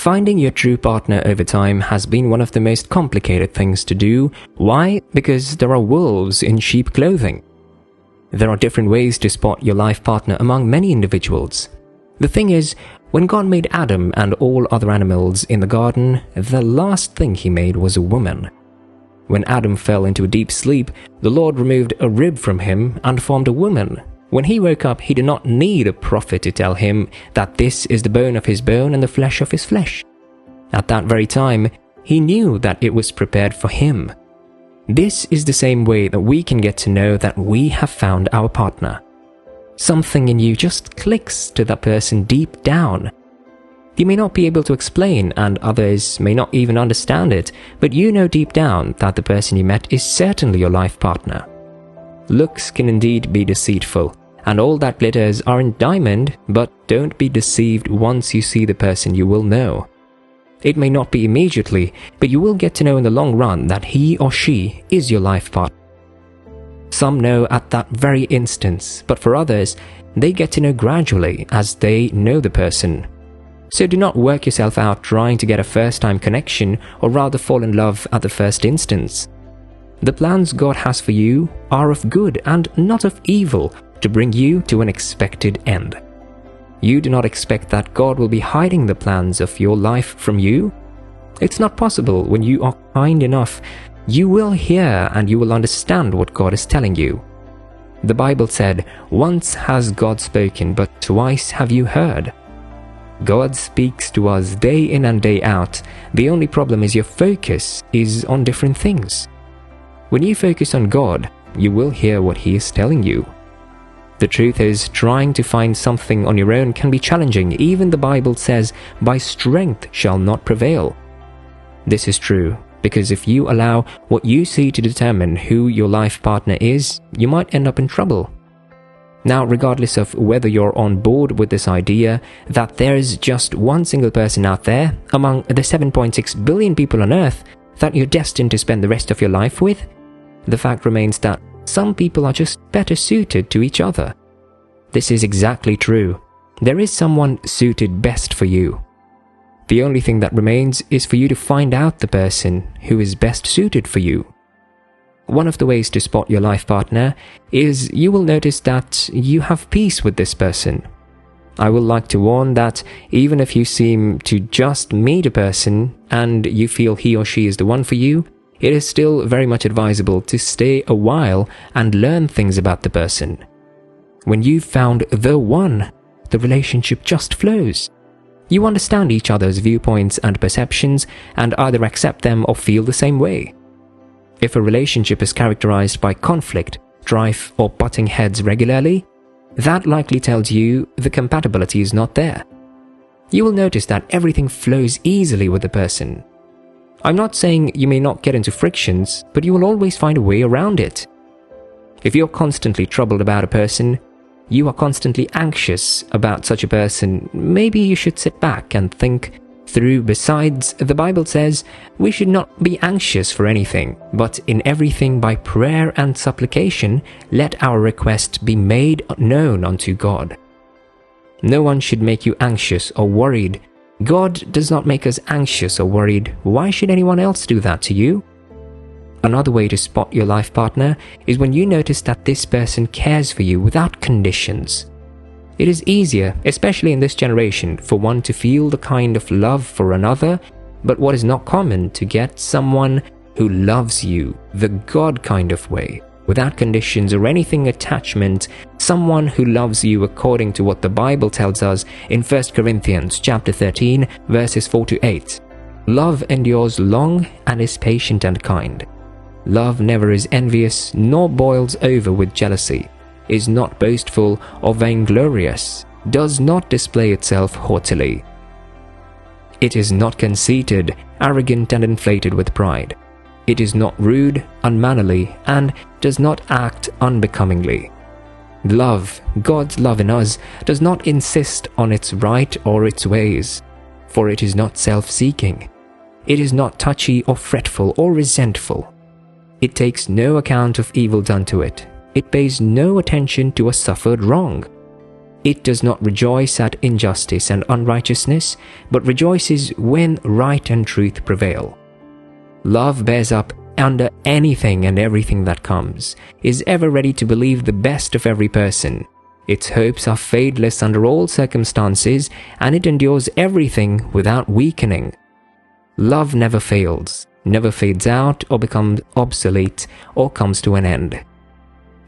Finding your true partner over time has been one of the most complicated things to do. Why? Because there are wolves in sheep clothing. There are different ways to spot your life partner among many individuals. The thing is, when God made Adam and all other animals in the garden, the last thing he made was a woman. When Adam fell into a deep sleep, the Lord removed a rib from him and formed a woman. When he woke up, he did not need a prophet to tell him that this is the bone of his bone and the flesh of his flesh. At that very time, he knew that it was prepared for him. This is the same way that we can get to know that we have found our partner. Something in you just clicks to that person deep down. You may not be able to explain, and others may not even understand it, but you know deep down that the person you met is certainly your life partner. Looks can indeed be deceitful, and all that glitters aren't diamond, but don't be deceived. Once you see the person, you will know. It may not be immediately, but you will get to know in the long run that he or she is your life partner. Some know at that very instance, but for others, they get to know gradually as they know the person. So do not work yourself out trying to get a first-time connection, or rather fall in love at the first instance. The plans God has for you are of good and not of evil, to bring you to an expected end. You do not expect that God will be hiding the plans of your life from you. It's not possible. When you are kind enough, you will hear and you will understand what God is telling you. The Bible said, "Once has God spoken, but twice have you heard." God speaks to us day in and day out. The only problem is your focus is on different things. When you focus on God, you will hear what He is telling you. The truth is, trying to find something on your own can be challenging. Even the Bible says, "By strength shall not prevail." This is true, because if you allow what you see to determine who your life partner is, you might end up in trouble. Now, regardless of whether you're on board with this idea that there is just one single person out there among the 7.6 billion people on Earth that you're destined to spend the rest of your life with, the fact remains that some people are just better suited to each other. This is exactly true. There is someone suited best for you. The only thing that remains is for you to find out the person who is best suited for you. One of the ways to spot your life partner is you will notice that you have peace with this person. I would like to warn that even if you seem to just meet a person and you feel he or she is the one for you, it is still very much advisable to stay a while and learn things about the person. When you've found the one, the relationship just flows. You understand each other's viewpoints and perceptions and either accept them or feel the same way. If a relationship is characterized by conflict, strife, or butting heads regularly, that likely tells you the compatibility is not there. You will notice that everything flows easily with the person. I'm not saying you may not get into frictions, but you will always find a way around it. If you're constantly troubled about a person, you are constantly anxious about such a person, maybe you should sit back and think through. Besides, the Bible says we should not be anxious for anything, but in everything by prayer and supplication, let our requests be made known unto God. No one should make you anxious or worried. God does not make us anxious or worried. Why should anyone else do that to you? Another way to spot your life partner is when you notice that this person cares for you without conditions. It is easier, especially in this generation, for one to feel the kind of love for another, but what is not common to get someone who loves you the God kind of way, without conditions or anything attachment, someone who loves you according to what the Bible tells us in 1 Corinthians chapter 13, verses 4 to 8. Love endures long and is patient and kind. Love never is envious, nor boils over with jealousy, is not boastful or vainglorious, does not display itself haughtily. It is not conceited, arrogant and inflated with pride. It is not rude, unmannerly, and does not act unbecomingly. Love, God's love in us, does not insist on its right or its ways, for it is not self-seeking. It is not touchy or fretful or resentful. It takes no account of evil done to it. It pays no attention to a suffered wrong. It does not rejoice at injustice and unrighteousness, but rejoices when right and truth prevail. Love bears up under anything and everything that comes, is ever ready to believe the best of every person. Its hopes are fadeless under all circumstances, and it endures everything without weakening. Love never fails, never fades out or becomes obsolete or comes to an end.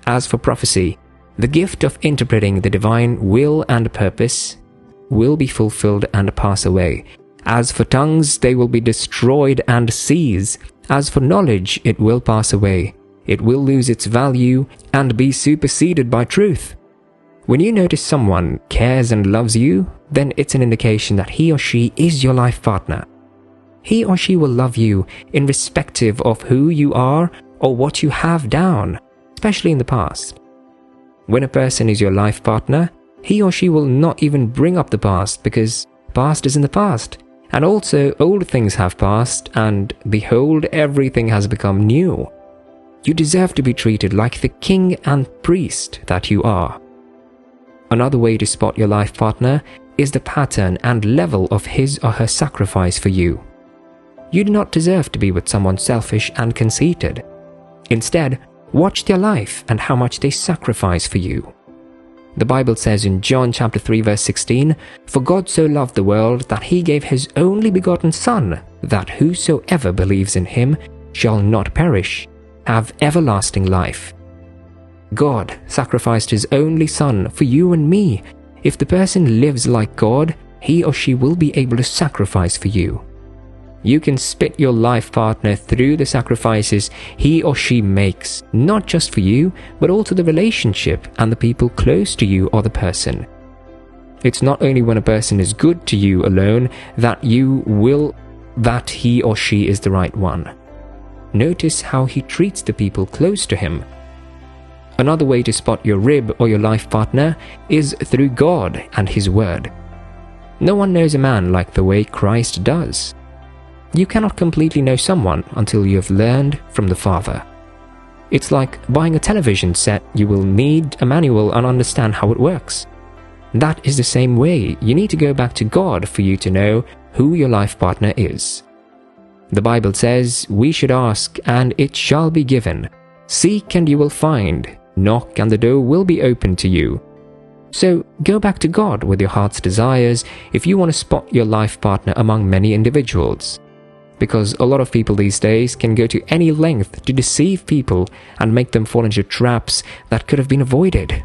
As for prophecy, the gift of interpreting the divine will and purpose will be fulfilled and pass away. As for tongues, they will be destroyed and cease. As for knowledge, it will pass away. It will lose its value and be superseded by truth. When you notice someone cares and loves you, then it's an indication that he or she is your life partner. He or she will love you irrespective of who you are or what you have done, especially in the past. When a person is your life partner, he or she will not even bring up the past because past is in the past. And also old things have passed, and behold, everything has become new. You deserve to be treated like the king and priest that you are. Another way to spot your life partner is the pattern and level of his or her sacrifice for you. You do not deserve to be with someone selfish and conceited. Instead, watch their life and how much they sacrifice for you. The Bible says in John chapter 3 verse 16, "For God so loved the world that he gave his only begotten Son, that whosoever believes in him shall not perish, have everlasting life." God sacrificed his only Son for you and me. If the person lives like God, he or she will be able to sacrifice for you. You can spit your life partner through the sacrifices he or she makes, not just for you, but also the relationship and the people close to you or the person. It's not only when a person is good to you alone that you will that he or she is the right one. Notice how he treats the people close to him. Another way to spot your rib or your life partner is through God and his word. No one knows a man like the way Christ does. You cannot completely know someone until you have learned from the Father. It's like buying a television set. You will need a manual and understand how it works. That is the same way. You need to go back to God for you to know who your life partner is. The Bible says we should ask and it shall be given. Seek and you will find. Knock and the door will be opened to you. So go back to God with your heart's desires if you want to spot your life partner among many individuals. Because a lot of people these days can go to any length to deceive people and make them fall into traps that could have been avoided.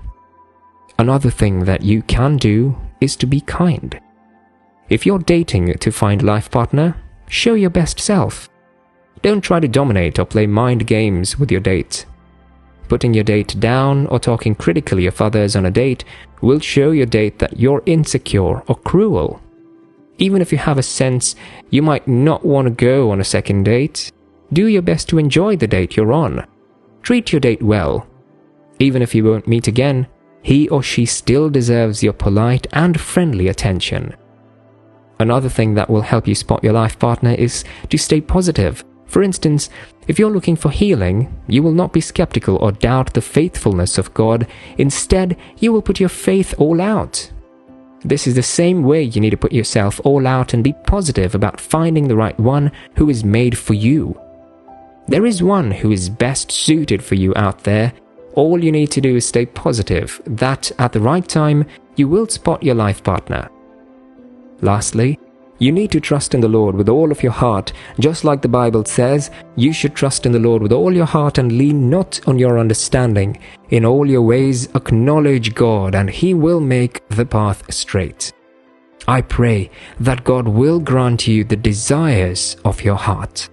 Another thing that you can do is to be kind. If you're dating to find a life partner, show your best self. Don't try to dominate or play mind games with your date. Putting your date down or talking critically of others on a date will show your date that you're insecure or cruel. Even if you have a sense you might not want to go on a second date, do your best to enjoy the date you're on. Treat your date well. Even if you won't meet again, he or she still deserves your polite and friendly attention. Another thing that will help you spot your life partner is to stay positive. For instance, if you're looking for healing, you will not be skeptical or doubt the faithfulness of God. Instead, you will put your faith all out. This is the same way you need to put yourself all out and be positive about finding the right one who is made for you. There is one who is best suited for you out there. All you need to do is stay positive that at the right time you will spot your life partner. Lastly, you need to trust in the Lord with all of your heart. Just like the Bible says, you should trust in the Lord with all your heart and lean not on your understanding. In all your ways acknowledge God and he will make the path straight. I pray that God will grant you the desires of your heart.